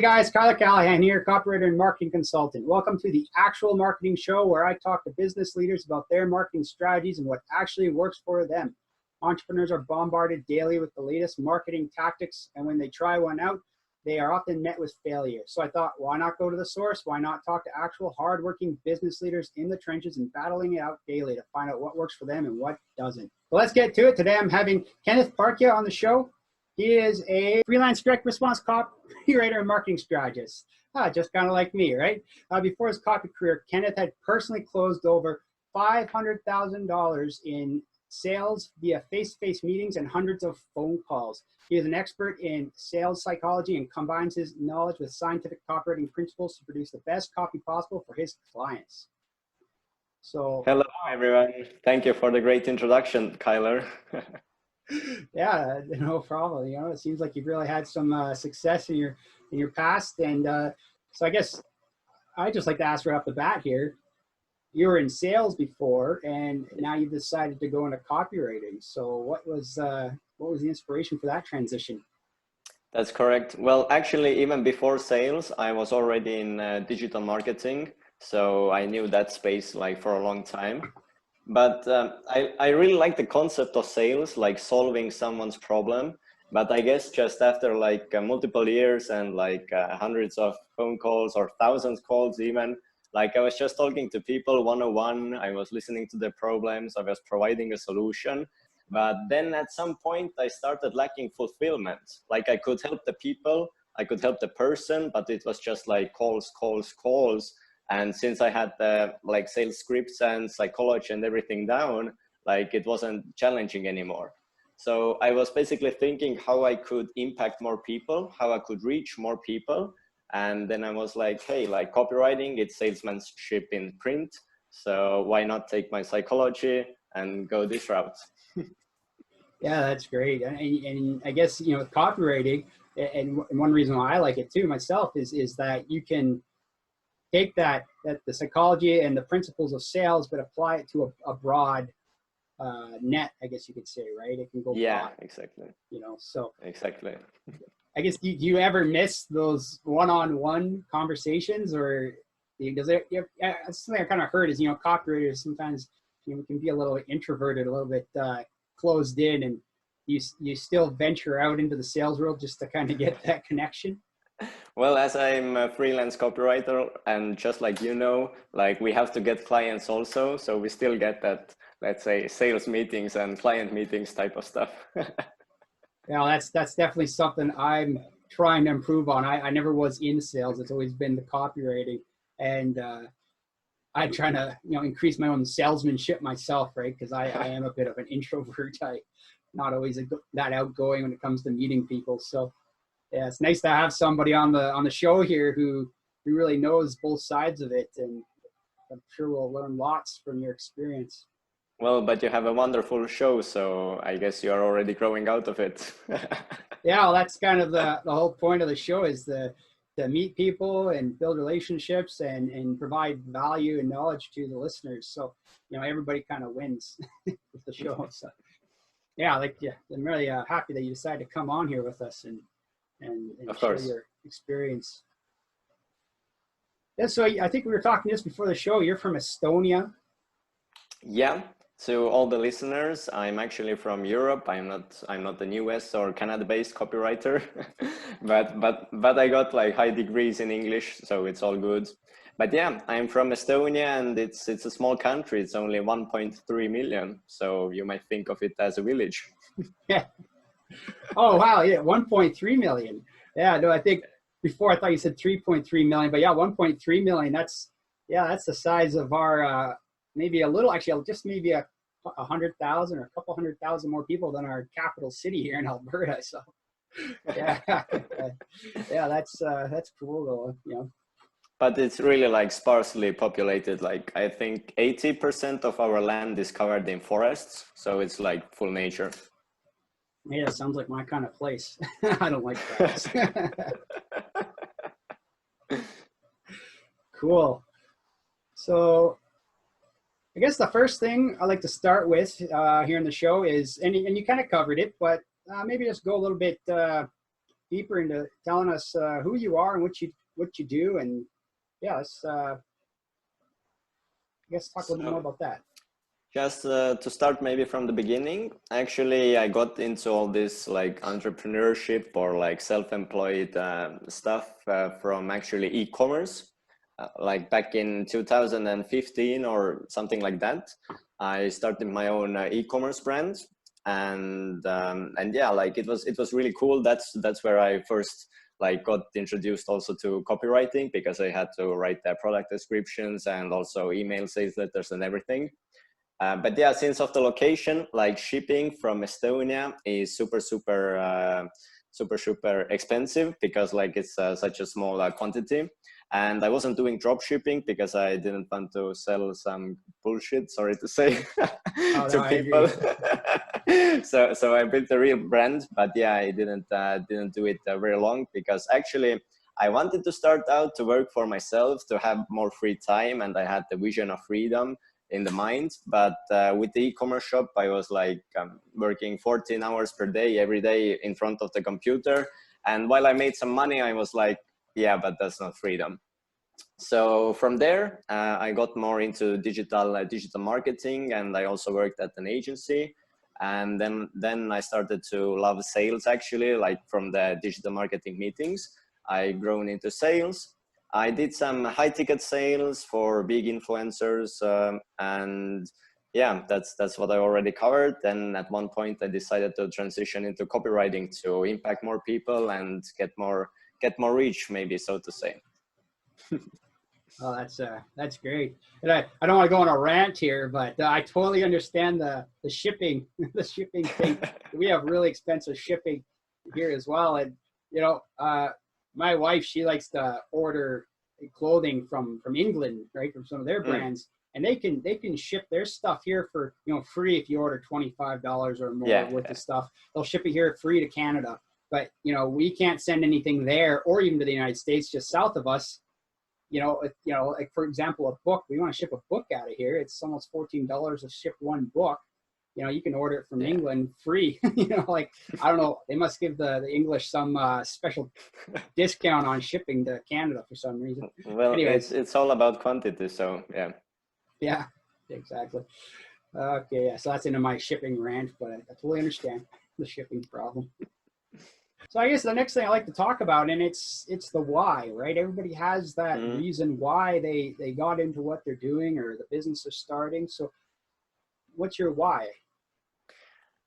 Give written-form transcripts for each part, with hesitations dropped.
guys, Callahan here, copywriter and marketing consultant. Welcome to the Actual Marketing Show, where I talk to business leaders about their marketing strategies and what actually works for them. Entrepreneurs are bombarded daily with the latest marketing tactics, and when they try one out, they are often met with failure. So I thought, why not go to the source? Why not talk to actual hardworking business leaders in the trenches and battling it out daily to find out what works for them and what doesn't? Well, let's get to it. Today I'm having Kenneth Parkja on the show. He is a freelance direct response copywriter and marketing strategist. Just kind of like me, right? Before his copy career, Kenneth had personally closed over $500,000 in sales via face-to-face meetings and hundreds of phone calls. He is an expert in sales psychology and combines his knowledge with scientific copywriting principles to produce the best copy possible for his clients. So, hello, everyone. Thank you for the great introduction, Cuyler. Yeah, no problem. You know, it seems like you've really had some success in your past, and so I guess I'd just like to ask right off the bat here. You were in sales before, and now you've decided to go into copywriting. So, what was the inspiration for that transition? That's correct. Well, actually, even before sales, I was already in digital marketing, so I knew that space like for a long time. But I really like the concept of sales, like solving someone's problem. But I guess just after like multiple years and like hundreds of phone calls or thousands of calls even, like I was just talking to people one-on-one, I was listening to their problems, I was providing a solution. But then at some point I started lacking fulfillment. Like I could help the people, I could help the person, but it was just like calls. And since I had the like sales scripts and psychology and everything down, like it wasn't challenging anymore. So I was basically thinking how I could impact more people, how I could reach more people. And then I was like, hey, like copywriting, it's salesmanship in print. So why not take my psychology and go this route? Yeah, that's great. And I guess, you know, with copywriting, and one reason why I like it too myself is that you can take that the psychology and the principles of sales, but apply it to a broad net, I guess you could say, right? It can go broad, exactly. You know, so exactly. I guess do you ever miss those one-on-one conversations, or does it? Something I kind of heard is, you know, copywriters sometimes, you know, can be a little introverted, a little bit closed in, and you still venture out into the sales world just to kind of get that connection. Well, as I'm a freelance copywriter, and just like you know, like we have to get clients also, so we still get that, let's say, sales meetings and client meetings type of stuff. Yeah, that's definitely something I'm trying to improve on. I never was in sales; it's always been the copywriting, and I'm trying to, you know, increase my own salesmanship myself, right? Because I am a bit of an introvert. I'm not always that outgoing when it comes to meeting people. So yeah, it's nice to have somebody on the show here who really knows both sides of it, and I'm sure we'll learn lots from your experience. Well, but you have a wonderful show, so I guess you're already growing out of it. Yeah, well, that's kind of the whole point of the show, is to meet people and build relationships and provide value and knowledge to the listeners. So, you know, everybody kind of wins with the show. So yeah, I'm really happy that you decided to come on here with us and share your experience. Yeah, so I think we were talking just before the show. You're from Estonia. Yeah. To all the listeners, I'm actually from Europe. I'm not an US or Canada-based copywriter, but I got like high degrees in English, so it's all good. But yeah, I'm from Estonia, and it's a small country. It's only 1.3 million, so you might think of it as a village. Yeah. Oh wow, yeah, 1.3 million. Yeah, no, I think before I thought you said 3.3 million, but yeah, 1.3 million. That's the size of our maybe a little, actually, just maybe 100,000 or a couple 100,000 more people than our capital city here in Alberta. So yeah, yeah, that's cool though, you know. But it's really like sparsely populated. Like I think 80% of our land is covered in forests, so it's like full nature. Yeah, it sounds like my kind of place. I don't like forests. Cool. So I guess the first thing I like to start with here in the show is, and you kind of covered it, but maybe just go a little bit deeper into telling us who you are and what you do, and yeah, let's I guess talk a little bit more about that. Just to start maybe from the beginning, actually, I got into all this like entrepreneurship or like self-employed stuff from actually e-commerce. Like back in 2015 or something like that, I started my own e-commerce brand, and yeah, like it was really cool. That's where I first like got introduced also to copywriting, because I had to write their product descriptions and also email sales letters and everything. But yeah, since of the location, like shipping from Estonia is super expensive, because like it's such a small quantity. And I wasn't doing drop shipping because I didn't want to sell some bullshit, sorry to say, to people. So I built a real brand, but yeah, I didn't do it very long, because actually I wanted to start out to work for myself, to have more free time, and I had the vision of freedom in the mind. But with the e-commerce shop, I was like working 14 hours per day, every day in front of the computer. And while I made some money, I was like, yeah, but that's not freedom. So from there, I got more into digital marketing, and I also worked at an agency. And then I started to love sales, actually, like from the digital marketing meetings. I grown into sales. I did some high ticket sales for big influencers, and yeah, that's what I already covered. Then at one point I decided to transition into copywriting to impact more people and get more reach, maybe, so to say. Oh, that's great. And I don't want to go on a rant here, but I totally understand the shipping the shipping thing. We have really expensive shipping here as well, and you know, my wife, she likes to order clothing from England, right, from some of their brands, and they can ship their stuff here for, you know, free if you order $25 or more worth of stuff. They'll ship it here free to Canada, but you know, we can't send anything there or even to the United States, just south of us. You know, like for example, a book. We want to ship a book out of here. It's almost $14 to ship one book. You know, you can order it from England free. You know, like, I don't know, they must give the English some special discount on shipping to Canada for some reason. Well, anyways, it's all about quantity, so yeah. Yeah, exactly. Okay, yeah, so that's into my shipping rant, but I totally understand the shipping problem. So I guess the next thing I like to talk about, and it's the why, right? Everybody has that reason why they got into what they're doing or the business is starting. So what's your why?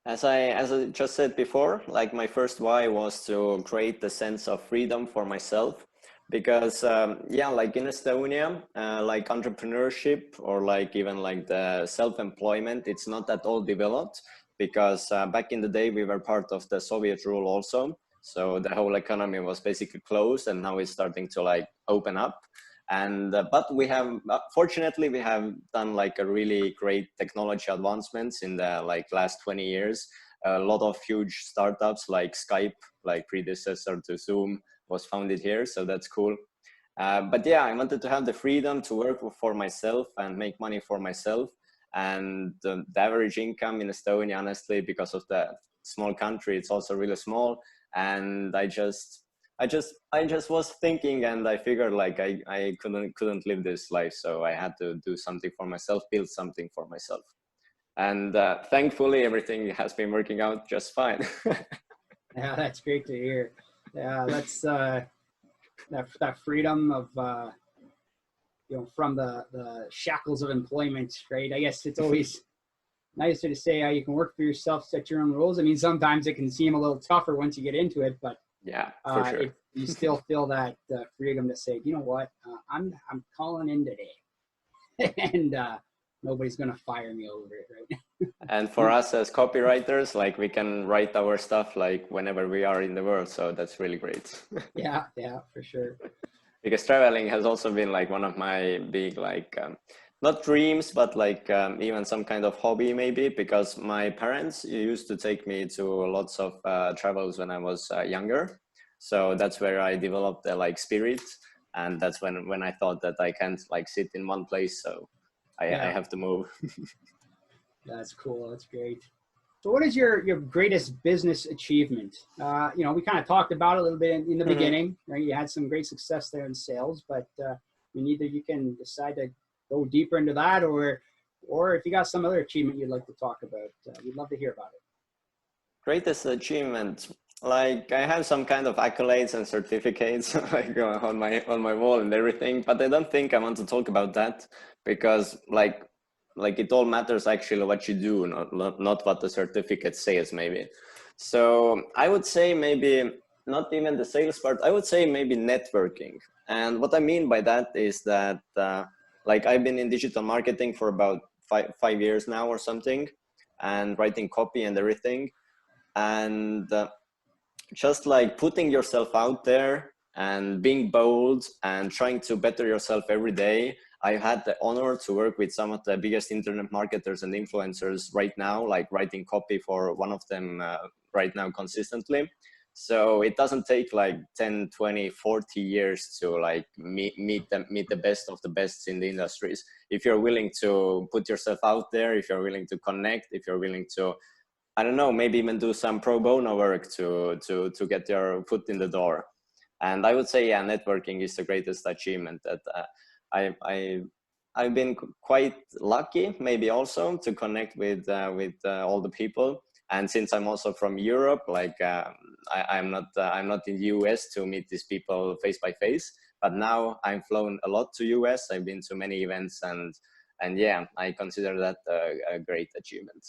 As I just said before, like my first why was to create the sense of freedom for myself, because yeah, like in Estonia, like entrepreneurship or like even like the self-employment, it's not at all developed, because back in the day we were part of the Soviet rule also. So the whole economy was basically closed, and now it's starting to like open up. And but we have, fortunately, we have done like a really great technology advancements in the like last 20 years. A lot of huge startups like Skype, like predecessor to Zoom, was founded here, so that's cool. But yeah, I wanted to have the freedom to work for myself and make money for myself. And the average income in Estonia, honestly, because of the small country, it's also really small. And I just was thinking, and I figured like I couldn't live this life, so I had to do something for myself, build something for myself. And thankfully everything has been working out just fine. Yeah, that's great to hear. Yeah, that's that freedom of you know, from the shackles of employment, right? I guess it's always nicer to say how you can work for yourself, set your own rules. I mean, sometimes it can seem a little tougher once you get into it, but yeah, for sure. You still feel that freedom to say, you know what, I'm calling in today, and nobody's gonna fire me over it, right? And for us as copywriters, like we can write our stuff like whenever we are in the world, so that's really great. Yeah, for sure. Because traveling has also been like one of my big like not dreams, but like even some kind of hobby maybe, because my parents used to take me to lots of travels when I was younger. So that's where I developed the like spirit, and that's when I thought that I can't like sit in one place, so I have to move. That's cool. That's great. So what is your greatest business achievement? You know, we kind of talked about it a little bit in the beginning, right? You had some great success there in sales, but I mean, either you can decide to go deeper into that, or if you got some other achievement you'd like to talk about, we'd love to hear about it. Greatest achievement, like I have some kind of accolades and certificates like on my wall and everything, but I don't think I want to talk about that, because like it all matters actually what you do, not what the certificate says maybe. So I would say maybe not even the sales part, I would say maybe networking. And what I mean by that is that like I've been in digital marketing for about five years now or something, and writing copy and everything. And just like putting yourself out there and being bold and trying to better yourself every day. I had the honor to work with some of the biggest internet marketers and influencers right now, like writing copy for one of them right now consistently. So it doesn't take like 10, 20, 40 years to like meet the best of the best in the industries. If you're willing to put yourself out there, if you're willing to connect, if you're willing to, I don't know, maybe even do some pro bono work to get your foot in the door. And I would say, yeah, networking is the greatest achievement that I've been quite lucky, maybe also to connect with all the people. And since I'm also from Europe, like I'm not in the US to meet these people face by face, but now I'm flown a lot to US. I've been to many events, and yeah, I consider that a great achievement.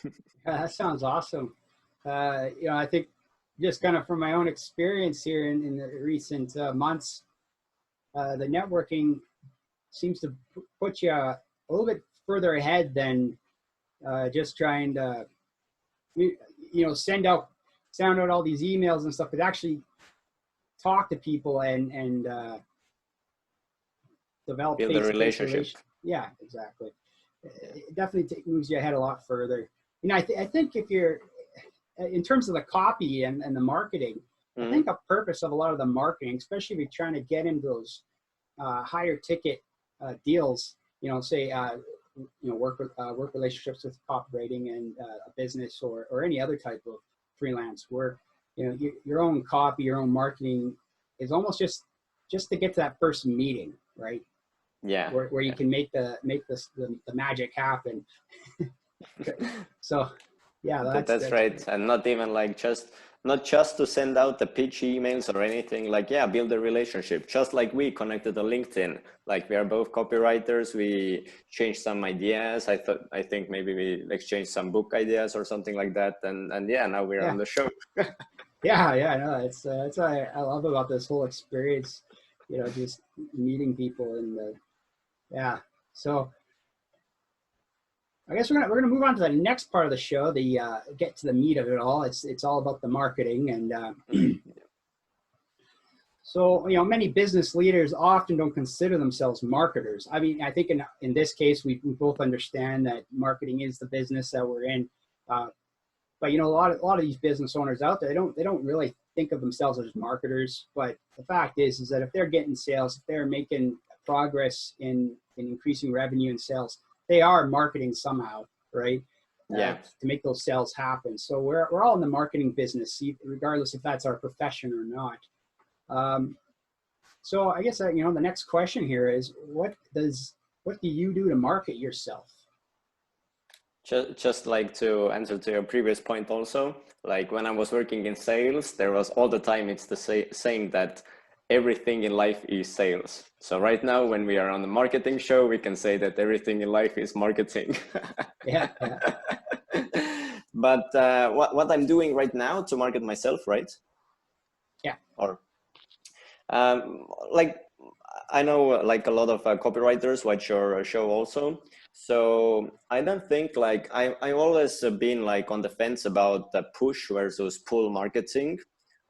Yeah, that sounds awesome. You know, I think just kind of from my own experience here in the recent months, the networking seems to put you a little bit further ahead than just trying to, you know, send out all these emails and stuff, but actually talk to people and develop build a relationship. Yeah, exactly. It definitely moves you ahead a lot further. You know, I think if you're, in terms of the copy and the marketing, I think a purpose of a lot of the marketing, especially if you're trying to get into those higher ticket deals, you know, say, you know, work relationships with copywriting and a business or any other type of freelance work, you know, your own copy, your own marketing is almost just to get to that first meeting, right? Yeah. Where you can make the magic happen. So yeah, that's right. Great. And not even like not just to send out the pitch emails or anything, like, yeah, build a relationship. Just like we connected on LinkedIn, like we are both copywriters, we changed some ideas. I think maybe we exchanged some book ideas or something like that. And yeah, now we're on the show. yeah, no, it's what I love about this whole experience, you know, just meeting people and so I guess we're gonna move on to the next part of the show, the get to the meat of it all. It's all about the marketing, and so, you know, many business leaders often don't consider themselves marketers. I mean, I think in this case, we both understand that marketing is the business that we're in, but you know, a lot of these business owners out there, they don't really think of themselves as marketers. But the fact is that if they're getting sales, if they're making progress in increasing revenue and sales, they are marketing somehow, right? To make those sales happen. So we're all in the marketing business, regardless if that's our profession or not. So I guess you know, the next question here is, what do you do to market yourself? Just like to answer to your previous point also, like when I was working in sales, there was all the time it's the saying that everything in life is sales. So right now, when we are on the marketing show, we can say that everything in life is marketing. Yeah. But what I'm doing right now to market myself, right? Yeah. Or like I know like a lot of copywriters watch your show also. So I don't think like I've always been like on the fence about the push versus pull marketing.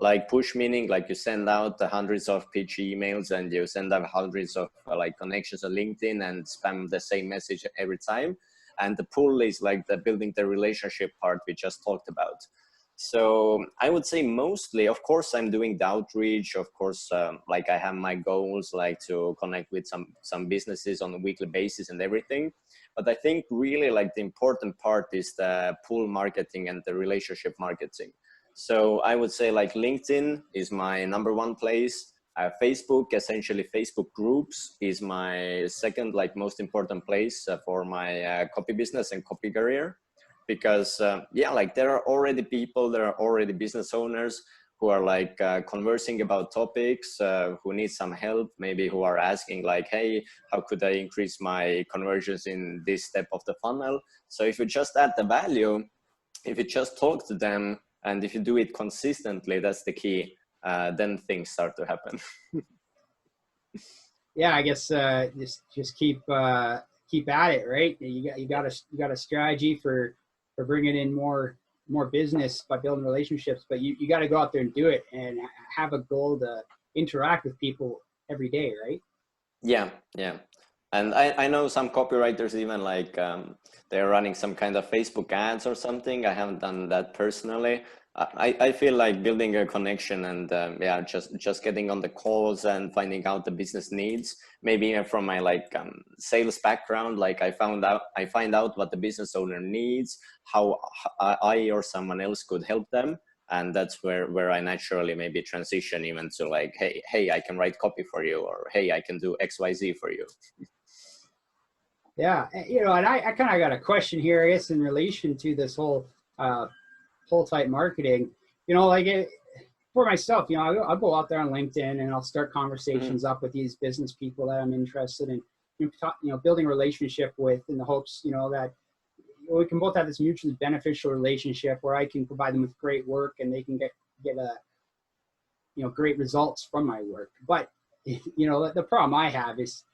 Like push meaning like you send out the hundreds of pitch emails and you send out hundreds of like connections on LinkedIn and spam the same message every time. And the pull is like the building the relationship part we just talked about. So I would say mostly, of course, I'm doing the outreach. Of course, like I have my goals, like to connect with some businesses on a weekly basis and everything. But I think really like the important part is the pull marketing and the relationship marketing. So I would say like LinkedIn is my number one place. Facebook, essentially Facebook groups, is my second like most important place for my copy business and copy career. Because yeah, like there are already people, there are already business owners who are like conversing about topics, who need some help, maybe who are asking like, hey, how could I increase my conversions in this step of the funnel? So if you just add the value, if you just talk to them, and if you do it consistently, that's the key, then things start to happen. Yeah, I guess just keep at it, right? You got a strategy for bringing in more business by building relationships, but you got to go out there and do it and have a goal to interact with people every day, right? Yeah, yeah. And I know some copywriters even like they're running some kind of Facebook ads or something. I haven't done that personally. I feel like building a connection and yeah, just getting on the calls and finding out the business needs. Maybe even from my like sales background, like I find out what the business owner needs, how I or someone else could help them. And that's where I naturally maybe transition even to like, hey, I can write copy for you, or hey, I can do XYZ for you. Yeah, and I kind of got a question here, I guess, in relation to this whole pull type marketing. Like for myself, I'll go out there on LinkedIn and I'll start conversations up with these business people that I'm interested in, building a relationship with, in the hopes, that we can both have this mutually beneficial relationship where I can provide them with great work and they can get great results from my work. But the problem I have is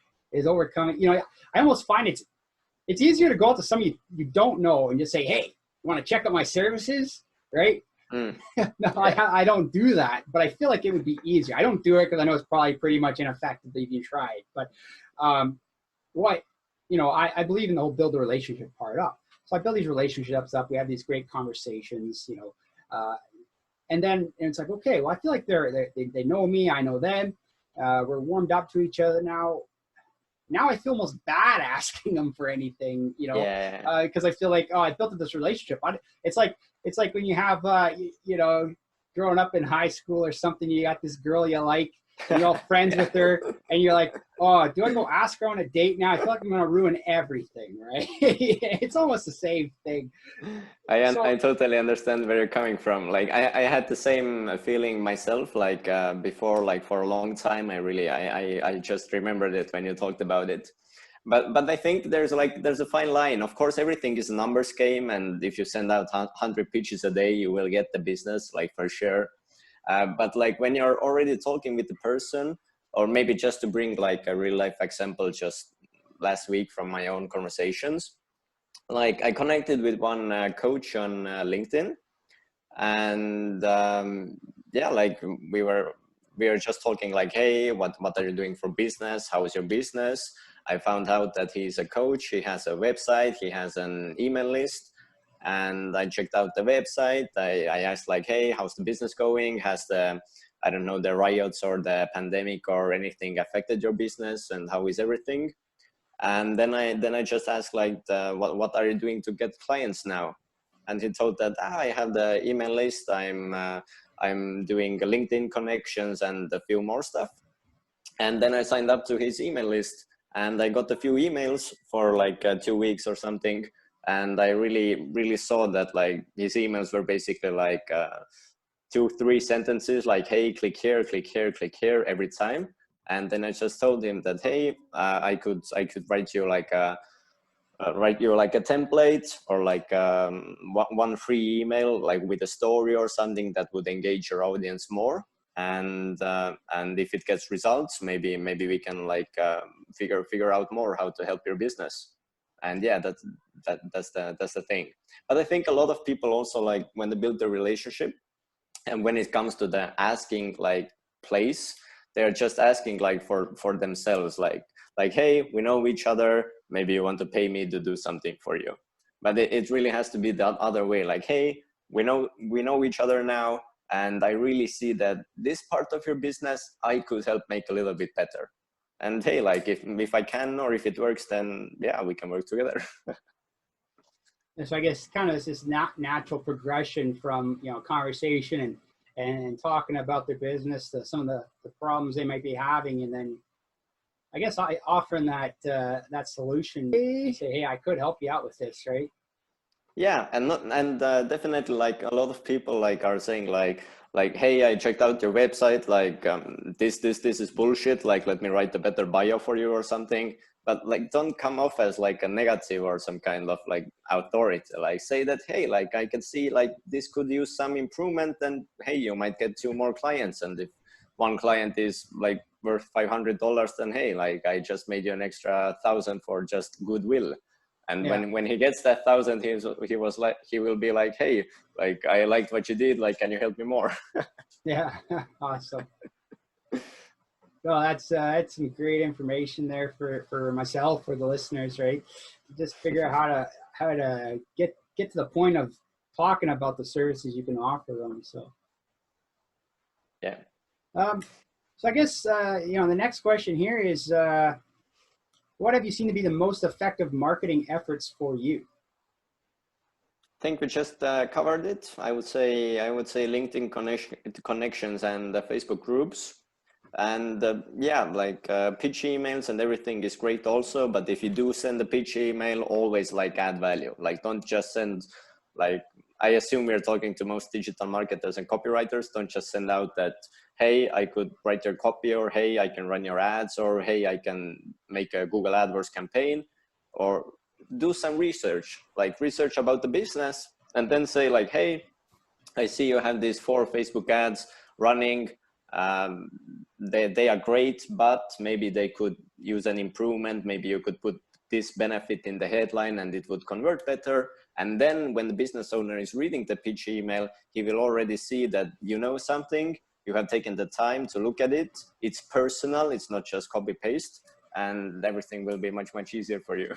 overcoming. I almost find it's easier to go out to somebody you don't know and just say, hey, you want to check out my services, right? No, yeah. I don't do that, but I feel like it would be easier. I don't do it because I know it's probably pretty much ineffective if you tried. But I believe in the whole build the relationship part up. So I build these relationships up. We have these great conversations, and then it's like, okay, well, I feel like they know me, I know them. We're warmed up to each other now. Now I feel almost bad asking them for anything, because I feel like, oh, I built up this relationship. It's like when you have, growing up in high school or something, you got this girl you like, and you're all friends with her, and you're like, oh, do I go ask her on a date now? I feel like I'm going to ruin everything, right? It's almost the same thing. I totally understand where you're coming from. Like I had the same feeling myself, like before, like for a long time. I just remembered it when you talked about it. But I think there's a fine line. Of course, everything is a numbers game, and if you send out 100 pitches a day, you will get the business, like for sure. But like when you're already talking with the person, or maybe just to bring like a real life example, just last week from my own conversations, like I connected with one coach on LinkedIn, and yeah, like we were just talking like, hey, what are you doing for business? How is your business? I found out that he's a coach. He has a website. He has an email list. And I checked out the website. I asked like, hey, how's the business going? Has the riots or the pandemic or anything affected your business? And how is everything? And then I just asked like, what are you doing to get clients now? And he told that I have the email list. I'm doing LinkedIn connections and a few more stuff. And then I signed up to his email list, and I got a few emails for like 2 weeks or something. And I really saw that like his emails were basically like 2-3 sentences, like, hey, click here, click here, click here every time. And then I just told him that, hey, I could write you like a template, or like one free email, like with a story or something that would engage your audience more. And if it gets results, maybe we can like figure out more how to help your business. And yeah, that's the thing. But I think a lot of people also, like when they build their relationship, and when it comes to the asking like place, they're just asking like for themselves, like, hey, we know each other, maybe you want to pay me to do something for you. But it really has to be the other way, like, hey, we know each other now, and I really see that this part of your business I could help make a little bit better. And hey, like if I can, or if it works, then yeah, we can work together. So I guess kind of this natural progression from, you know, conversation and talking about their business to some of the problems they might be having, and then I guess I offering that solution. Say, hey, I could help you out with this, right? Yeah, and definitely, like a lot of people like are saying like hey, I checked out your website, like this is bullshit, like let me write a better bio for you or something. But like don't come off as like a negative or some kind of like authority. Like say that, hey, like I can see like this could use some improvement, and hey, you might get 2 more clients, and if one client is like worth $500, then hey, like I just made you an extra 1,000 for just goodwill. And Yeah. when he gets that 1,000, he will be like, hey, like I liked what you did, like can you help me more? Yeah. Awesome. Well, that's some great information there for myself, for the listeners, right? Just figure out how to get to the point of talking about the services you can offer them. So Yeah. So I guess you know, the next question here is, what have you seen to be the most effective marketing efforts for you? I think we just covered it. I would say LinkedIn connections and Facebook groups. And yeah, like pitch emails and everything is great also, but if you do send a pitch email, always like add value. Like don't just send, like I assume we're talking to most digital marketers and copywriters. Don't just send out that, hey, I could write your copy, or hey, I can run your ads, or hey, I can make a Google AdWords campaign. Or do some research, like research about the business, and then say like, hey, I see you have these 4 Facebook ads running. They are great, but maybe they could use an improvement. Maybe you could put this benefit in the headline and it would convert better. And then when the business owner is reading the pitch email, he will already see that you know something, you have taken the time to look at it, it's personal, it's not just copy paste, and everything will be much, much easier for you.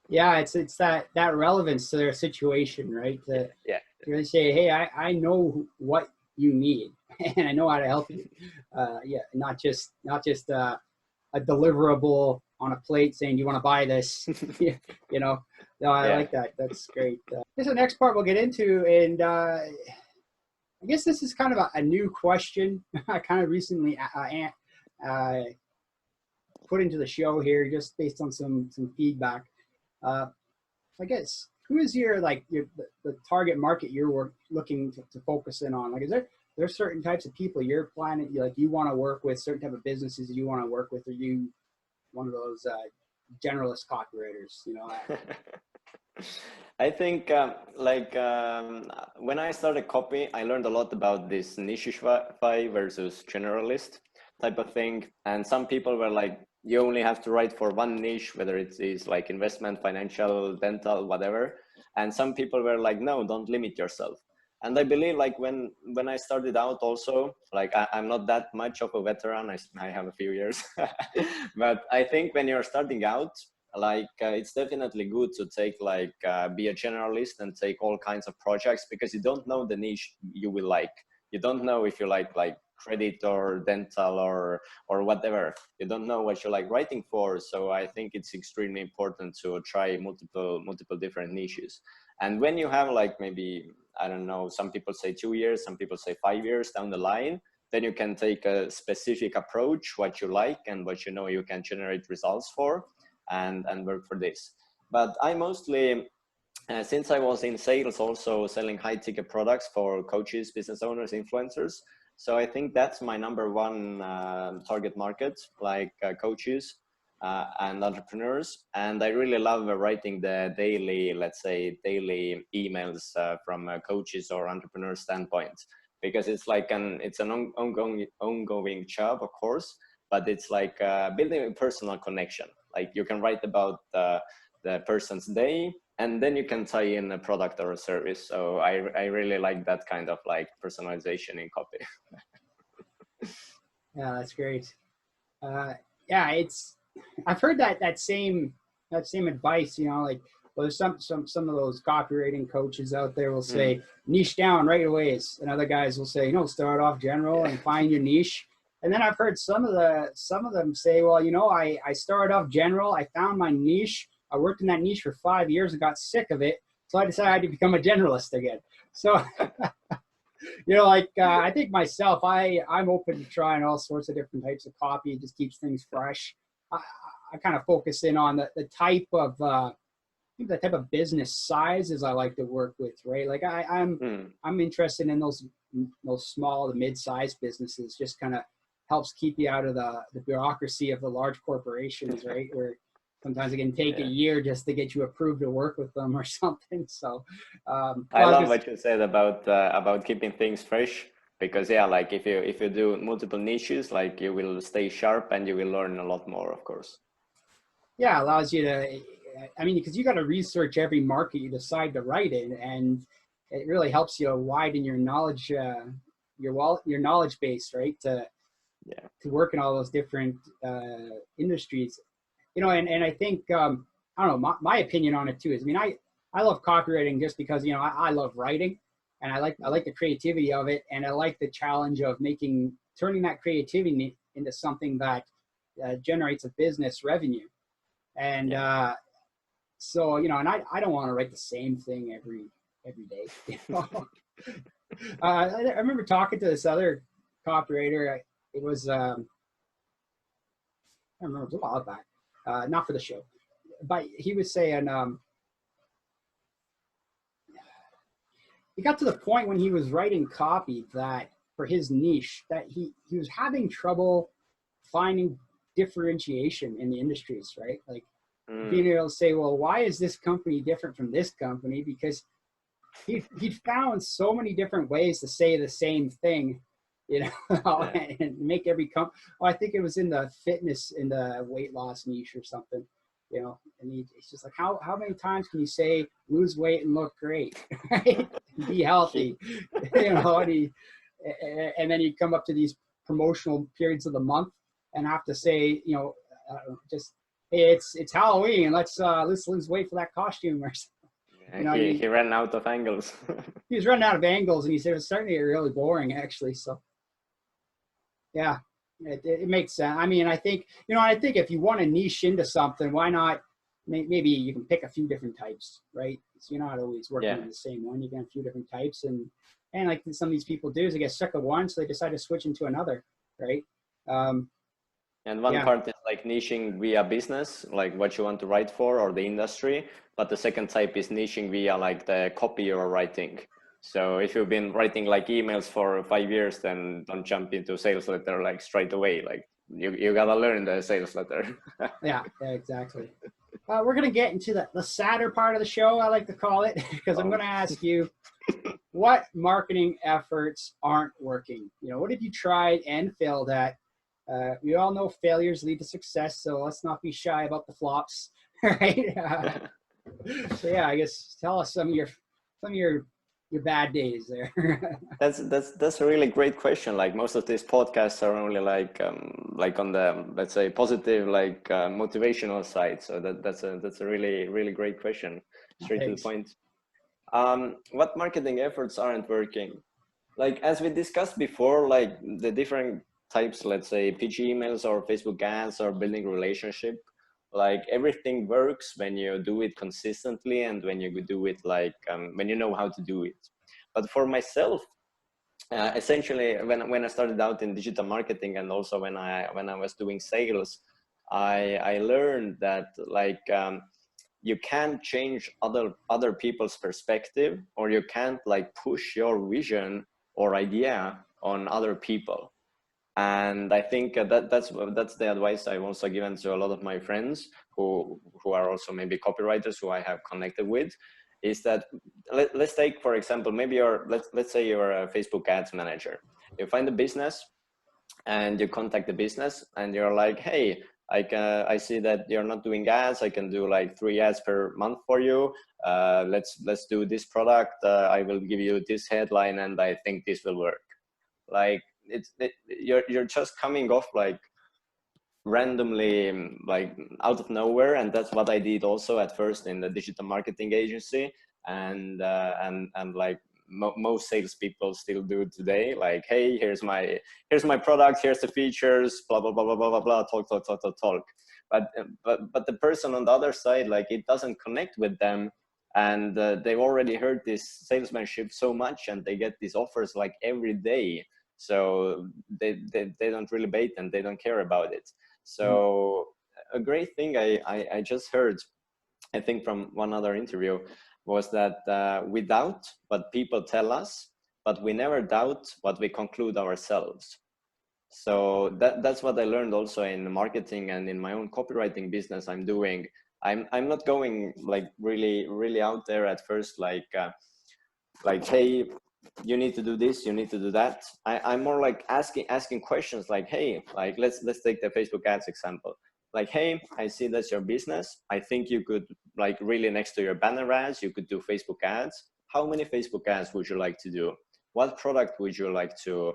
Yeah, it's that relevance to their situation, right? To Yeah. really say, hey, I know what you need and I know how to help you. Yeah, not just a deliverable on a plate saying, "Do you want to buy this?" you know. No, I Yeah. like that. That's great. This is the next part we'll get into, and I guess this is kind of a new question. I kind of recently put into the show here, just based on some feedback. I guess who is the target market you're looking to focus in on? Like, is there's certain types of people you're planning, like you want to work with, certain type of businesses you want to work with, or you one of those generalist copywriters, you know? I think when I started copy, I learned a lot about this nicheify versus generalist type of thing. And some people were like, you only have to write for one niche, whether it is like investment, financial, dental, whatever. And some people were like, no, don't limit yourself. And I believe like when I started out also, like I'm not that much of a veteran, I have a few years, but I think when you're starting out, like it's definitely good to take like be a generalist and take all kinds of projects, because you don't know the niche you will like. You don't know if you like credit or dental or whatever. You don't know what you like writing for. So I think it's extremely important to try multiple different niches. And when you have like maybe, I don't know, some people say 2 years, some people say 5 years down the line, then you can take a specific approach, what you like and what you know you can generate results for, and work for this. But I mostly, since I was in sales, also selling high ticket products for coaches, business owners, influencers. So I think that's my number one target market, like coaches and entrepreneurs. And I really love writing the daily, let's say daily emails from coaches or entrepreneur standpoint, because it's like it's an ongoing job, of course, but it's like building a personal connection. Like you can write about the person's day, and then you can tie in a product or a service. So I really like that kind of like personalization in copy. Yeah, that's great. Yeah, I've heard that same advice, you know, like Well, there's some of those copywriting coaches out there will say niche down right away, and other guys will say, you know, start off general and find your niche. And then I've heard some of them say, well, you know, I started off general, I found my niche, I worked in that niche for 5 years and got sick of it, so I decided to become a generalist again. So, you know, like I think myself, I'm open to trying all sorts of different types of copy. It just keeps things fresh. I kind of focus in on the type of the type of business sizes I like to work with, right? Like I'm interested in those small to mid-sized businesses. Just kind of helps keep you out of the bureaucracy of the large corporations, right? Where sometimes it can take a year just to get you approved to work with them or something. So I love what you said about keeping things fresh, because like if you do multiple niches, like you will stay sharp and you will learn a lot more, of course. Yeah, allows you to, I mean, because you got to research every market you decide to write in, and it really helps you widen your knowledge, your knowledge base, right? To work in all those different industries, you know, and I think, I don't know, my opinion on it too is, I mean, I love copywriting just because, you know, I love writing, and I like the creativity of it, and I like the challenge of turning that creativity into something that generates a business revenue. And so, you know, and I don't want to write the same thing every day. You know? I remember talking to this other copywriter. It was, I don't remember, it was a while back, not for the show, but he was saying, he got to the point when he was writing copy that for his niche that he was having trouble finding differentiation in the industries, right? Like being able to say, well, why is this company different from this company? Because he found so many different ways to say the same thing, you know, and make every I think it was in the fitness, in the weight loss niche or something, you know, and he's just like, how many times can you say lose weight and look great, right? Be healthy, you know, and then you come up to these promotional periods of the month and have to say, you know, just, hey, it's Halloween, let's lose weight for that costume or something. You know, he ran out of angles. He was running out of angles, and he said it was starting to get really boring, actually. So, yeah, it makes sense. I mean, I think, you know, if you want to niche into something, why not? Maybe you can pick a few different types, right? So you're not always working on the same one. You get a few different types, and like some of these people do is they get sick of one, so they decide to switch into another, right? And one part is like niching via business, like what you want to write for or the industry. But the second type is niching via like the copy you're writing. So if you've been writing like emails for 5 years, then don't jump into sales letter like straight away. Like you gotta learn the sales letter. yeah, exactly. We're gonna get into the sadder part of the show, I like to call it, because I'm gonna ask you what marketing efforts aren't working. You know, what have you tried and failed at? We all know failures lead to success, so let's not be shy about the flops, right? So yeah, I guess tell us some of your bad days there. That's a really great question. Like most of these podcasts are only like on the, let's say, positive, like motivational side. So that's a really great question. Straight to the point. What marketing efforts aren't working? Like as we discussed before, like the different types, let's say pitch emails or Facebook ads or building relationship, like everything works when you do it consistently and when you do it like when you know how to do it. But for myself, essentially when I started out in digital marketing and also when I was doing sales, I learned that like you can't change other people's perspective, or you can't like push your vision or idea on other people. And I think that's the advice I've also given to a lot of my friends who are also maybe copywriters who I have connected with, is that let's take, for example, maybe let's say you're a Facebook ads manager. You find a business and you contact the business and you're like, hey, I see that you're not doing ads. I can do like 3 ads per month for you. Let's do this product. I will give you this headline and I think this will work. Like you're just coming off like randomly like out of nowhere. And that's what I did also at first in the digital marketing agency. And like most salespeople still do today, like, hey, here's my product, here's the features, blah blah blah blah blah blah, talk. But the person on the other side, like, it doesn't connect with them, and they've already heard this salesmanship so much, and they get these offers like every day, so they don't really bait and they don't care about it. So a great thing I just heard, I think from one other interview, was that we doubt what people tell us, but we never doubt what we conclude ourselves. So that's what I learned also in marketing and in my own copywriting business I'm doing. I'm not going like really out there at first, like hey, you need to do this, you need to do that. I'm more like asking questions like, hey, like let's take the Facebook ads example. Like, hey, I see that's your business. I think you could, like, really next to your banner ads, you could do Facebook ads. How many Facebook ads would you like to do? What product would you like to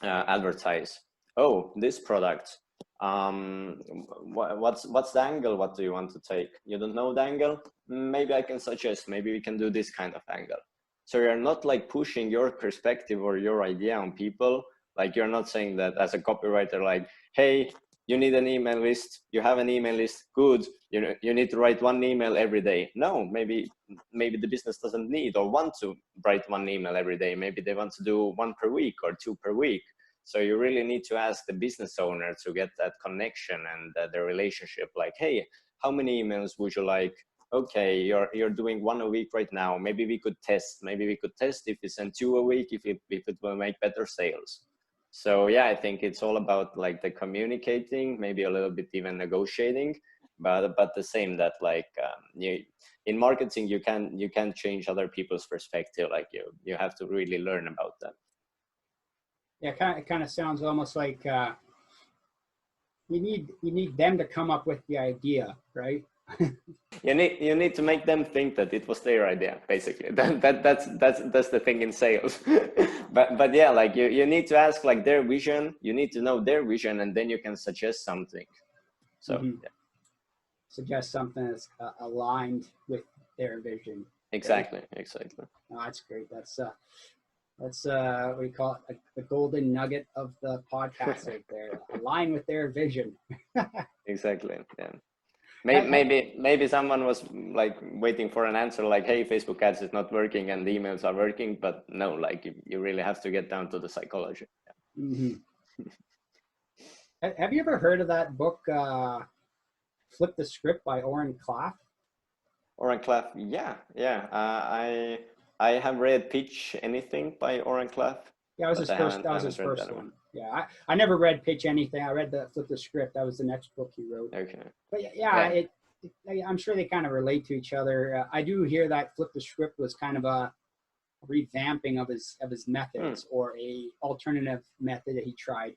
advertise? Oh, this product. What's the angle? What do you want to take? You don't know the angle? Maybe I can suggest, maybe we can do this kind of angle. So you're not like pushing your perspective or your idea on people. Like, you're not saying that as a copywriter, like, hey, you need an email list, you have an email list, good, you need to write one email every day. No, maybe the business doesn't need or want to write one email every day. Maybe they want to do one per week or two per week. So you really need to ask the business owner to get that connection and the relationship. Like, hey, how many emails would you like? Okay, you're doing one a week right now. Maybe we could test. Maybe we could test if we send two a week, if it will make better sales. So yeah, I think it's all about like the communicating, maybe a little bit even negotiating, but the same that like in marketing you can change other people's perspective. Like you have to really learn about that. Yeah, it kind of sounds almost like you need them to come up with the idea, right? You need to make them think that it was their idea, basically. That's the thing in sales. but yeah, like you need to ask like their vision. You need to know their vision, and then you can suggest something. So yeah. Suggest something that's aligned with their vision. Exactly, right? Exactly. Oh, that's great. That's what we call it, the golden nugget of the podcast right there. Align with their vision. Exactly. Yeah. Maybe someone was like waiting for an answer like, hey, Facebook ads is not working and the emails are working, but no, like you really have to get down to the psychology. Yeah. Mm-hmm. Have you ever heard of that book, Flip the Script by Oren Klaff? Oren Klaff, yeah. I have read Pitch Anything by Oren Klaff. Yeah, that was his first one. Yeah, I never read Pitch Anything. I read the Flip the Script. That was the next book he wrote. Okay. But yeah. I'm sure they kind of relate to each other. I do hear that Flip the Script was kind of a revamping of his methods or a alternative method that he tried.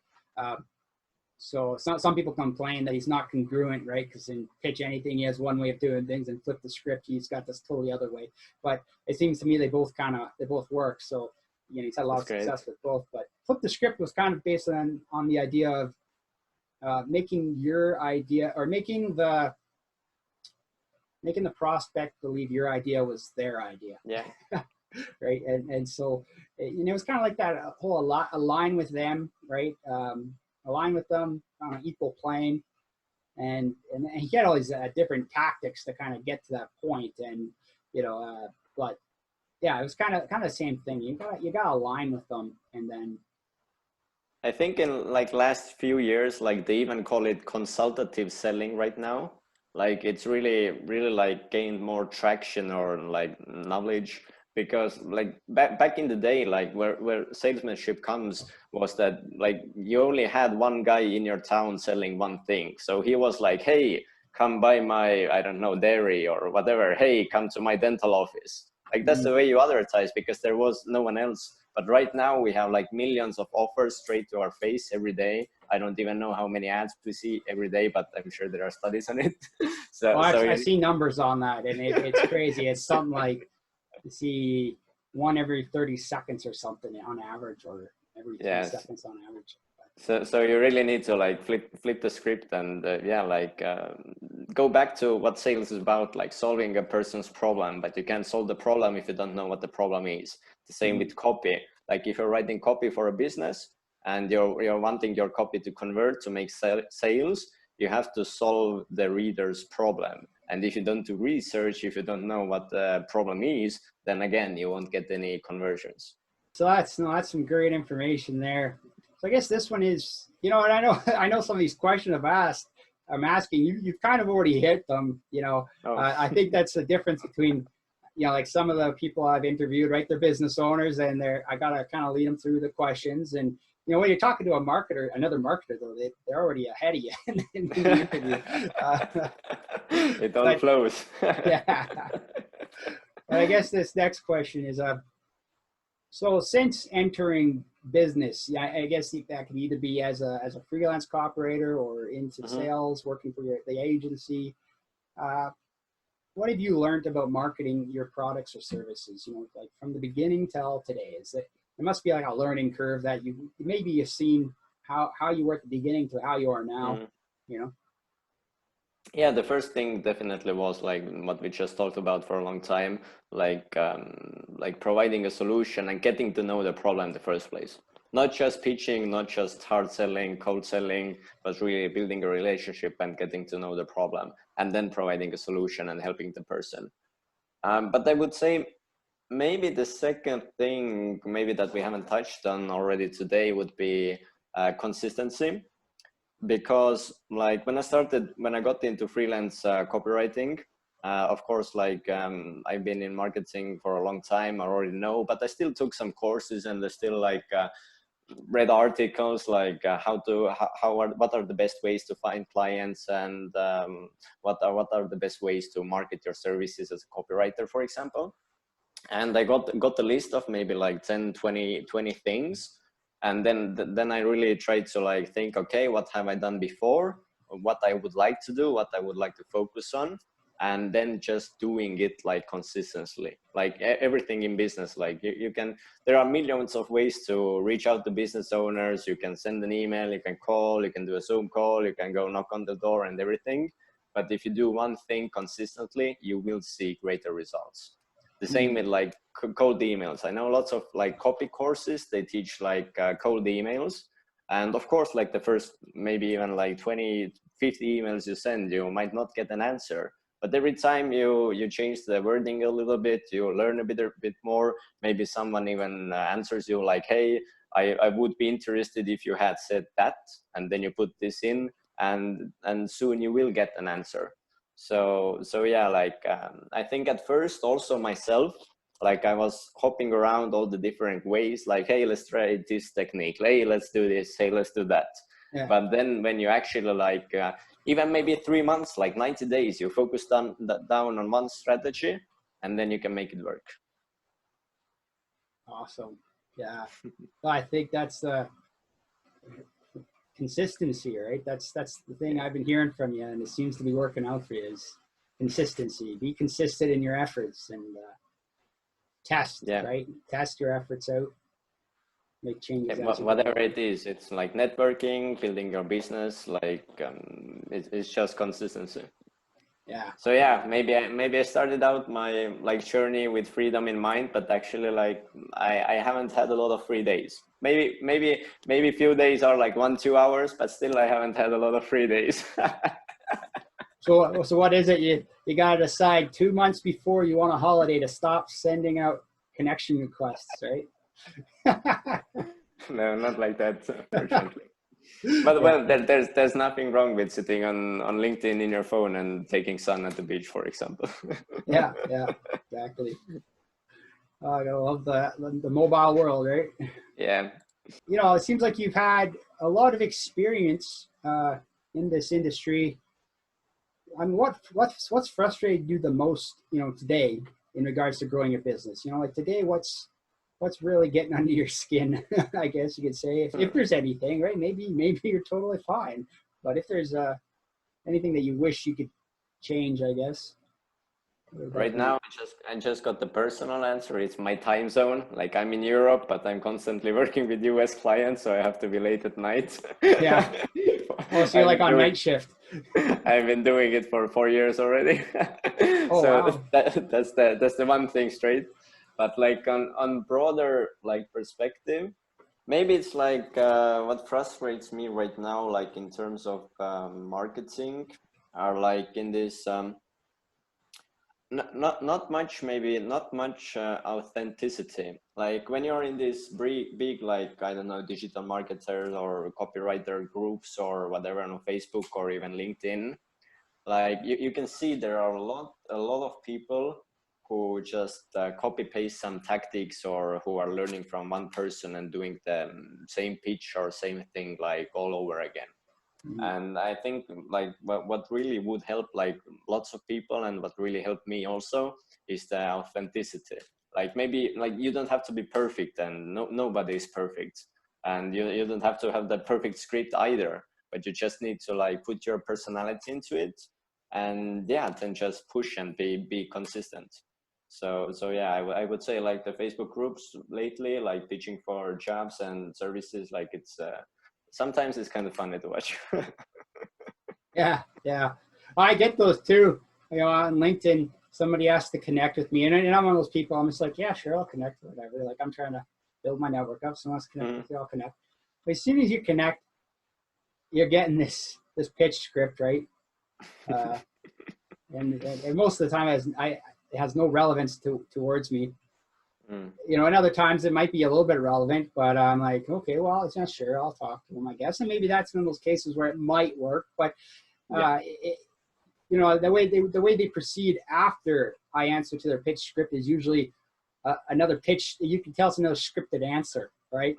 So some people complain that he's not congruent, right? Because in Pitch Anything, he has one way of doing things, and Flip the Script, he's got this totally other way. But it seems to me they both work. So he's had a lot of success with both. But Flip the Script was kind of based on the idea of making your idea, or making the prospect believe your idea was their idea. Yeah. Right. And so it was kind of like that whole align with them, right? Align with them on an equal plane, and he had all these different tactics to kind of get to that point, and but yeah, it was kind of the same thing. You gotta align with them, and then I think in like last few years, like they even call it consultative selling right now. Like it's really like gained more traction or like knowledge. Because like back in the day, like where salesmanship comes was that like you only had one guy in your town selling one thing. So he was like, hey, come by my, I don't know, dairy or whatever. Hey, come to my dental office. Like that's the way you advertise, because there was no one else. But right now we have like millions of offers straight to our face every day. I don't even know how many ads we see every day, but I'm sure there are studies on it. I see numbers on that, and it's crazy. It's something like, you see one every 30 seconds or something on average, or every 10 seconds on average. So you really need to like flip the script and go back to what sales is about, like solving a person's problem. But you can't solve the problem if you don't know what the problem is. The same with copy. Like if you're writing copy for a business and you're wanting your copy to convert to make sales, you have to solve the reader's problem. And if you don't do research, if you don't know what the problem is, then again you won't get any conversions. So that's some great information there. So I guess this one is, and I know some of these questions I'm asking you, you've kind of already hit them, I think that's the difference between, like some of the people I've interviewed, right? They're business owners and I got to kind of lead them through the questions. And, when you're talking to another marketer though, they're already ahead of you in the interview. It all flows. Yeah. But I guess this next question is, so since entering business, I guess that could either be as a freelance copywriter or into sales, working for the agency. What have you learned about marketing your products or services? Like from the beginning till today, it must be like a learning curve that maybe you've seen how you were at the beginning to how you are now. Yeah, the first thing definitely was like what we just talked about for a long time, like providing a solution and getting to know the problem in the first place. Not just pitching, not just hard selling, cold selling, but really building a relationship and getting to know the problem and then providing a solution and helping the person. But I would say maybe the second thing, maybe that we haven't touched on already today, would be consistency. Because like when I got into freelance copywriting, of course, like I've been in marketing for a long time, I already know, but I still took some courses and I still like read articles like what are the best ways to find clients and what are the best ways to market your services as a copywriter, for example. And I got a list of maybe like 10, 20 things. And then I really tried to like think, okay, what have I done before? What I would like to do, what I would like to focus on, and then just doing it like consistently. Like everything in business, like you can, there are millions of ways to reach out to business owners. You can send an email, you can call, you can do a Zoom call, you can go knock on the door and everything. But if you do one thing consistently, you will see greater results. The same with like cold emails. I know lots of like copy courses, they teach like cold emails. And of course, like the first, maybe even like 20, 50 emails you send, you might not get an answer. But every time you change the wording a little bit, you learn a bit more. Maybe someone even answers you like, hey, I would be interested if you had said that. And then you put this in and soon you will get an answer. So yeah, like I think at first also myself, like I was hopping around all the different ways, like, hey, let's try this technique. Hey, let's do this. Hey, let's do that. Yeah. But then when you actually like, even maybe 3 months, like 90 days, you focus down on one strategy and then you can make it work. Awesome. Yeah. Well, I think that's consistency, right? That's the thing I've been hearing from you, and it seems to be working out for you, is consistency. Be consistent in your efforts and test, right? Test your efforts out, make changes. Whatever it is, it's like networking, building your business, like it's just consistency. Yeah. So yeah, maybe I started out my like journey with freedom in mind, but actually like I haven't had a lot of free days. Maybe a few days are like 1-2 hours, but still I haven't had a lot of free days. So what is it? You got to decide 2 months before you want a holiday to stop sending out connection requests, right? No, not like that, fortunately. But well, there's nothing wrong with sitting on LinkedIn in your phone and taking sun at the beach, for example. yeah, exactly. I love the mobile world, right? Yeah. It seems like you've had a lot of experience in this industry. I mean, what's frustrated you the most, today in regards to growing a business? Like today, what's really getting under your skin, I guess you could say, if there's anything, right? Maybe you're totally fine, but if there's anything that you wish you could change, I guess. Right now, I just got the personal answer. It's my time zone. Like I'm in Europe, but I'm constantly working with US clients, so I have to be late at night. Yeah. Oh, so you're like on night shift. I've been doing it for 4 years already. Oh, So wow. that's the one thing straight. But like on broader like perspective, maybe it's like what frustrates me right now, like in terms of marketing, are like in this not much, maybe not much authenticity. Like when you're in this big like I don't know, digital marketers or copywriter groups or whatever on Facebook or even LinkedIn, like you can see there are a lot of people who just copy paste some tactics, or who are learning from one person and doing the same pitch or same thing like all over again. And I think like what really would help like lots of people, and what really helped me also, is the authenticity. Like maybe like you don't have to be perfect, and nobody is perfect, and you don't have to have the perfect script either, but you just need to like put your personality into it, and yeah, then just push and be consistent. So yeah, I would say like the Facebook groups lately, like pitching for jobs and services, like it's sometimes it's kind of funny to watch. Yeah, yeah. I get those too. You know, on LinkedIn, somebody asked to connect with me, and I'm one of those people. I'm just like, yeah, sure, I'll connect, whatever. Like I'm trying to build my network up. Someone wants to connect with you, I'll connect. But as soon as you connect, you're getting this pitch script, right? And most of the time, it has no relevance towards me. You know, and other times it might be a little bit relevant, but I'm like, okay, well, it's not sure. I'll talk to them, I guess. And maybe that's one of those cases where it might work, but you know, the way they proceed after I answer to their pitch script is usually another pitch. You can tell it's another scripted answer, right?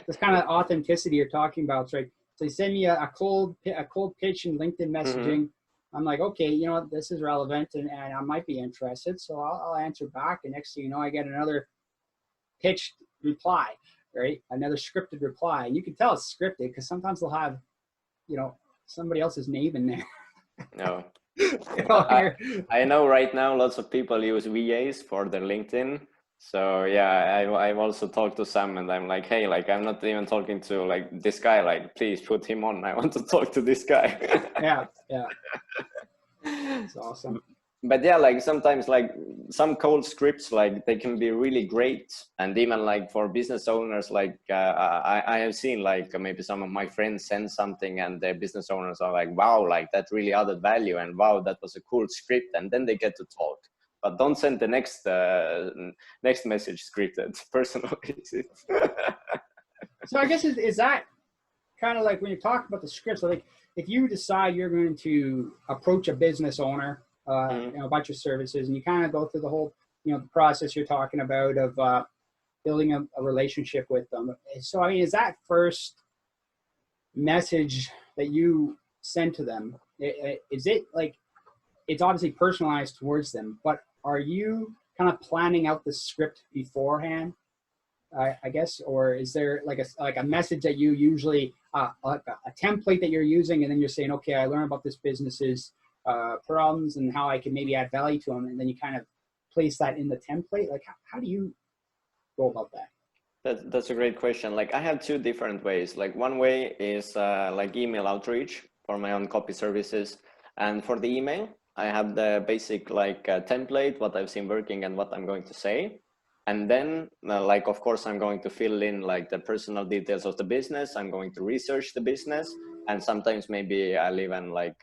This kind of authenticity you're talking about, right? So they send me a cold pitch in LinkedIn messaging. I'm like, okay, you know, this is relevant, and I might be interested, so I'll answer back. And next thing you know, I get another pitched reply, right? Another scripted reply. And you can tell it's scripted because sometimes they'll have, you know, somebody else's name in there. No. I know right now lots of people use VAs for their LinkedIn. So yeah, I've also talked to some, and I'm like, hey, like I'm not even talking to like this guy, like please put him on. I want to talk to this guy. Yeah. It's awesome. But yeah, like sometimes like some cold scripts, like they can be really great. And even like for business owners, like I have seen like maybe some of my friends send something, and the business owners are like, wow, like that really added value, and wow, that was a cool script. And then they get to talk. But don't send the next message scripted, personalize it. So I guess is that kind of like when you talk about the scripts, like if you decide you're going to approach a business owner, you know, about your services, and you kind of go through the whole, you know, the process you're talking about of building a relationship with them. So I mean, is that first message that you send to them, is it like, it's obviously personalized towards them, but are you kind of planning out the script beforehand, I guess, or is there like a message that you usually like a template that you're using, and then you're saying, okay, I learned about this business's problems and how I can maybe add value to them, and then you kind of place that in the template? Like how do you go about that? That's a great question. Like I have two different ways. Like one way is like email outreach for my own copy services, and for the email I have the basic like template, what I've seen working and what I'm going to say. And then like, of course, I'm going to fill in like the personal details of the business. I'm going to research the business, and sometimes maybe I'll even like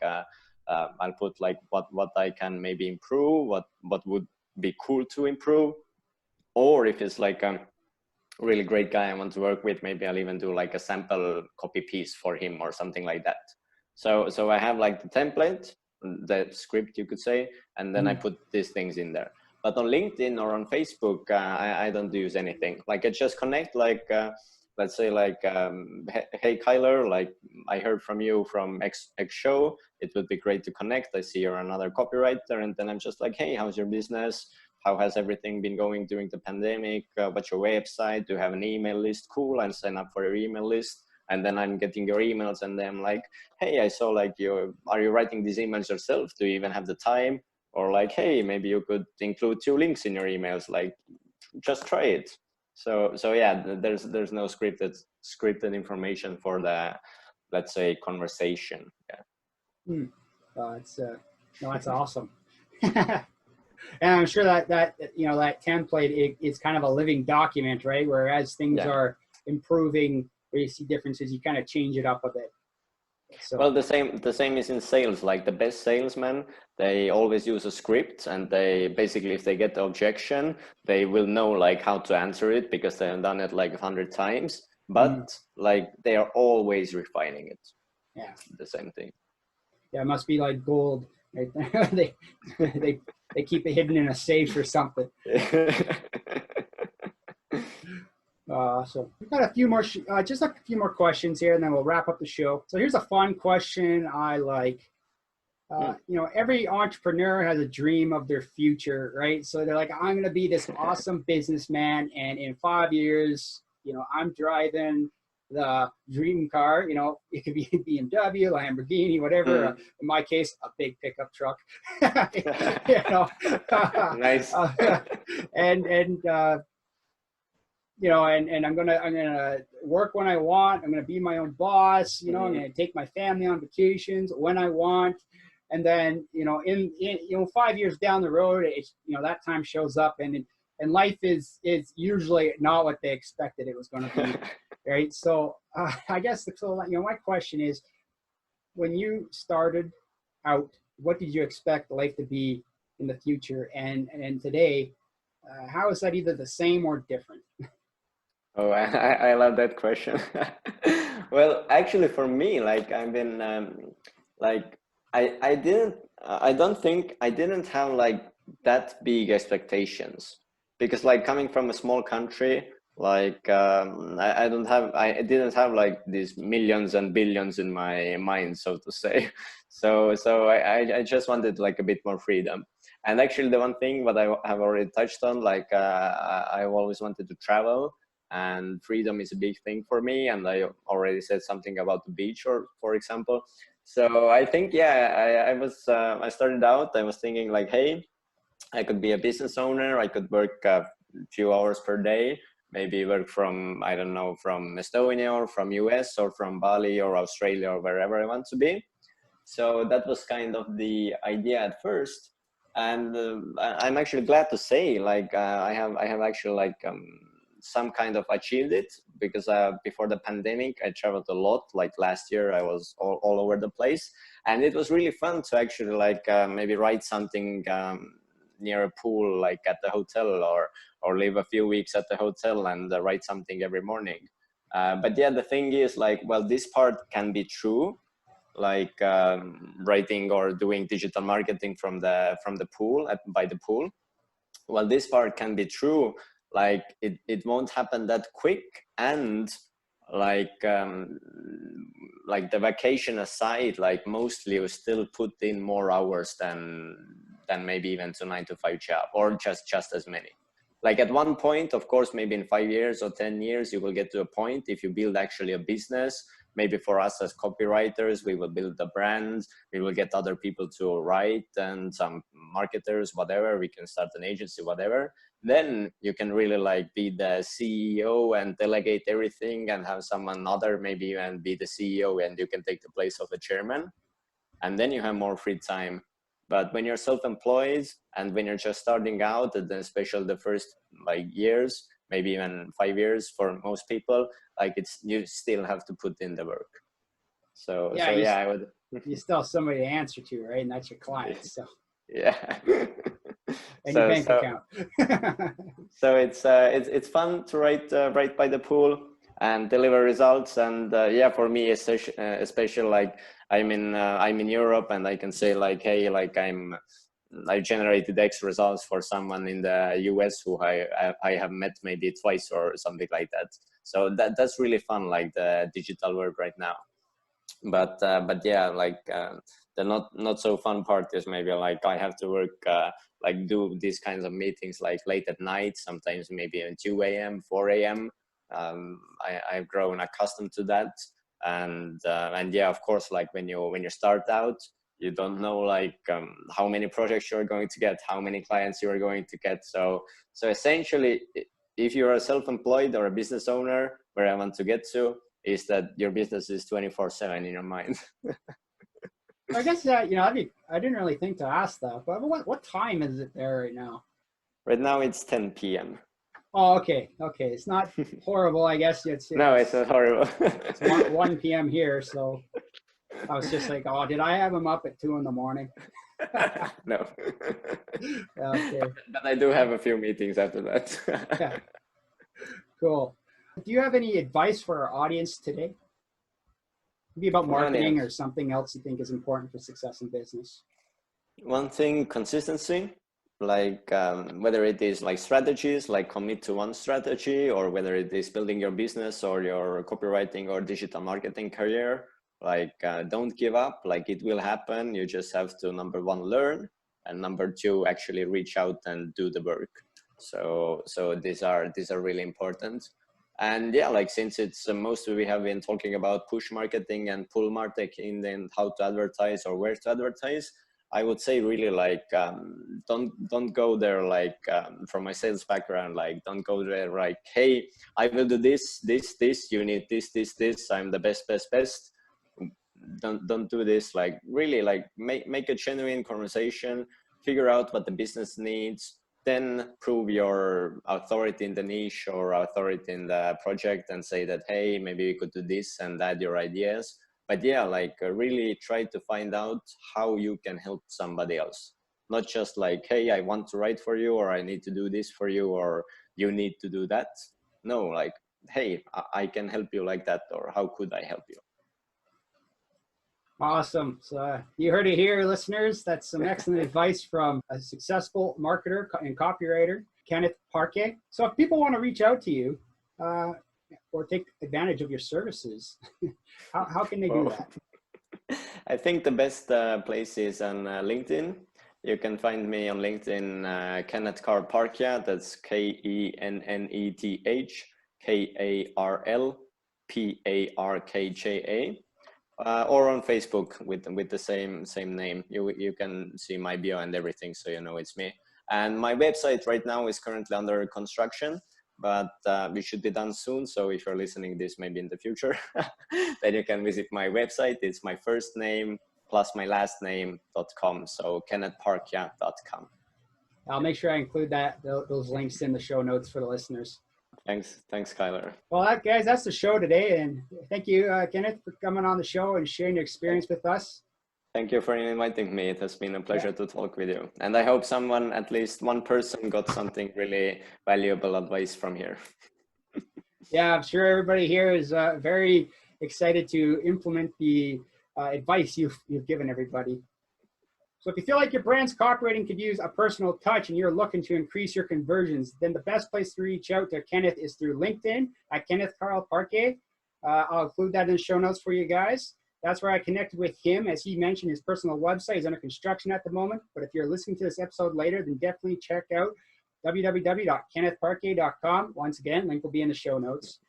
I'll put like what I can maybe improve, what would be cool to improve. Or if it's like really great guy I want to work with, maybe I'll even do like a sample copy piece for him or something like that. So I have like the template, the script you could say, and then I put these things in there. But on LinkedIn or on Facebook, I don't use anything. Like I just connect, like let's say like, hey Cuyler, like I heard from you from X show. It would be great to connect. I see you're another copywriter, and then I'm just like, hey, how's your business? How has everything been going during the pandemic? What's your website? Do you have an email list? Cool, I'll sign up for your email list. And then I'm getting your emails, and then I'm like, hey, I saw like are you writing these emails yourself? Do you even have the time? or like, hey, maybe you could include 2 links in your emails, like just try it. So yeah, there's no scripted information for the, let's say, conversation. Yeah. It's no, that's awesome. And I'm sure that that template is kind of a living document, right? Where as things are improving, where you see differences, you kind of change it up a bit. So, well, the same is in sales. Like the best salesmen, they always use a script, and they basically, if they get the objection, they will know like how to answer it because they have done it like 100 times. But like they are always refining it. Yeah, the same thing. Yeah, it must be like gold. Right? they keep it hidden in a safe or something. So we've got a few more, just a few more questions here, and then we'll wrap up the show. So here's a fun question I like. Every entrepreneur has a dream of their future, right? So they're like, I'm going to be this awesome businessman, and in 5 years, I'm driving the dream car. It could be a BMW, Lamborghini, whatever. In my case, a big pickup truck. Nice. And I'm gonna work when I want. I'm gonna be my own boss. I'm gonna take my family on vacations when I want. And then in 5 years down the road, it's that time shows up, and life is usually not what they expected it was going to be, right? So I guess my question is, when you started out, what did you expect life to be in the future, and today, how is that either the same or different? Oh, I love that question. Well, actually, for me, like I've been like I don't think I didn't have like that big expectations, because like coming from a small country, like I didn't have like these millions and billions in my mind, so to say. So I just wanted like a bit more freedom. And actually, the one thing that I have already touched on, like I've always wanted to travel, and freedom is a big thing for me. And I already said something about the beach, or for example. So I think, yeah, I started out, I was thinking like, hey, I could be a business owner. I could work a few hours per day, maybe work from, I don't know, from Estonia or from US or from Bali or Australia or wherever I want to be. So that was kind of the idea at first. And I'm actually glad to say, like, I have actually like some kind of achieved it, because before the pandemic, I traveled a lot. Like last year, I was all over the place, and it was really fun to actually like maybe write something near a pool, like at the hotel, or live a few weeks at the hotel and write something every morning. But yeah, the thing is, like, well, this part can be true, like writing or doing digital marketing from the pool, by the pool. Well, this part can be true, like it won't happen that quick, and like the vacation aside, like mostly you still put in more hours than maybe even to 9-to-5 job, or just as many. Like at one point, of course, maybe in 5 years or 10 years, you will get to a point, if you build actually a business. Maybe for us as copywriters, we will build the brand, we will get other people to write, and some marketers, whatever, we can start an agency, whatever. Then you can really like be the CEO and delegate everything, and have someone other maybe even be the CEO, and you can take the place of the chairman. And then you have more free time. But when you're self-employed, and when you're just starting out, and then especially the first like years, maybe even 5 years for most people, like you still have to put in the work. So yeah, I would. You still have somebody to answer to, right? And that's your clients. So yeah. And your bank account. So it's fun to write by the pool and deliver results. And yeah, for me, especially like I'm in Europe, and I can say like, hey, like I generated X results for someone in the US who I have met maybe twice or something like that. So that's really fun, like the digital work right now. But yeah, like the not so fun part is maybe like I have to work like do these kinds of meetings like late at night, sometimes maybe at 2 a.m., 4 a.m. I've grown accustomed to that. And yeah, of course, like when you start out, You don't know like how many projects you're going to get, how many clients you are going to get. So essentially, if you're a self-employed or a business owner, where I want to get to is that your business is 24/7 in your mind. I guess that, you know, I didn't really think to ask that, but what time is it there right now? Right now it's 10 p.m. Oh, okay. It's not horrible, I guess. No, it's not horrible. It's 1 p.m. here, so I was just like, oh, did I have him up at 2 in the morning? No. Okay. But I do have a few meetings after that. Yeah. Cool. Do you have any advice for our audience today? Maybe about marketing or something else you think is important for success in business? One thing, consistency. Like whether it is like strategies, like commit to one strategy, or whether it is building your business or your copywriting or digital marketing career, like don't give up. Like it will happen. You just have to, number one, learn, and number two, actually reach out and do the work. So these are really important. And yeah, like since it's mostly we have been talking about push marketing and pull marketing and how to advertise or where to advertise, I would say really like don't go there like from my sales background, like don't go there like, hey, I will do this, you need this, I'm the best. Don't do this. Like really like make a genuine conversation, figure out what the business needs, then prove your authority in the niche or authority in the project and say that, hey, maybe we could do this and add your ideas. But yeah, like really try to find out how you can help somebody else. Not just like, hey, I want to write for you, or I need to do this for you, or you need to do that. No, like, hey, I can help you like that, or how could I help you? Awesome. So you heard it here, listeners. That's some excellent advice from a successful marketer and copywriter, Kenneth Parkja. So if people want to reach out to you or take advantage of your services, how can they do that? I think the best place is on LinkedIn. You can find me on LinkedIn, Kenneth Parkja. That's KENNETH KARLPARKJA. Or on Facebook with the same name. You can see my bio and everything, so you know it's me. And my website right now is currently under construction, but it should be done soon. So if you're listening this maybe in the future, then you can visit my website. It's my first name plus my last name.com. So kennethparkja.com. I'll make sure I include those links in the show notes for the listeners. Thanks, Cuyler. Well, guys, that's the show today. And thank you, Kenneth, for coming on the show and sharing your experience with us. Thank you for inviting me. It has been a pleasure to talk with you. And I hope someone, at least one person, got something really valuable advice from here. Yeah, I'm sure everybody here is very excited to implement the advice you've given everybody. So if you feel like your brand's copywriting could use a personal touch and you're looking to increase your conversions, then the best place to reach out to Kenneth is through LinkedIn at Kenneth Parkja. I'll include that in the show notes for you guys. That's where I connected with him. As he mentioned, his personal website is under construction at the moment. But if you're listening to this episode later, then definitely check out www.kennethparkja.com. Once again, link will be in the show notes.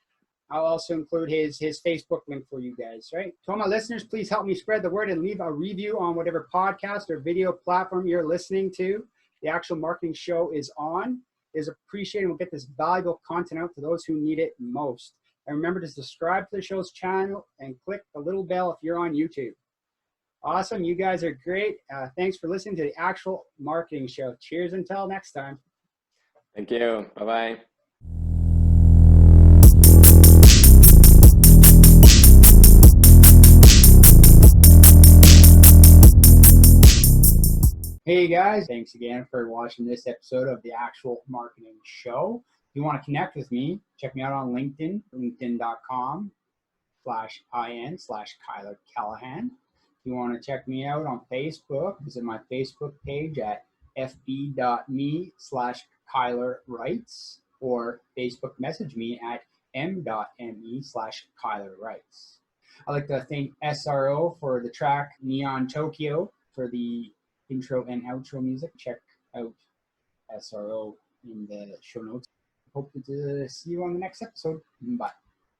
I'll also include his Facebook link for you guys, right? To all my listeners, please help me spread the word and leave a review on whatever podcast or video platform you're listening to. The Actual Marketing Show is on. It is appreciated. We'll get this valuable content out to those who need it most. And remember to subscribe to the show's channel and click the little bell if you're on YouTube. Awesome. You guys are great. Thanks for listening to the Actual Marketing Show. Cheers until next time. Thank you. Bye-bye. Hey guys, thanks again for watching this episode of the Actual Marketing Show. If you want to connect with me, check me out on LinkedIn, linkedin.com/in/Cuyler Callahan. If you want to check me out on Facebook, visit my Facebook page at fb.me/CuylerWrites or Facebook message me at m.me/CuylerWrites. I'd like to thank SRO for the track Neon Tokyo for the intro and outro music. Check out SRO in the show notes. Hope to see you on the next episode. Bye.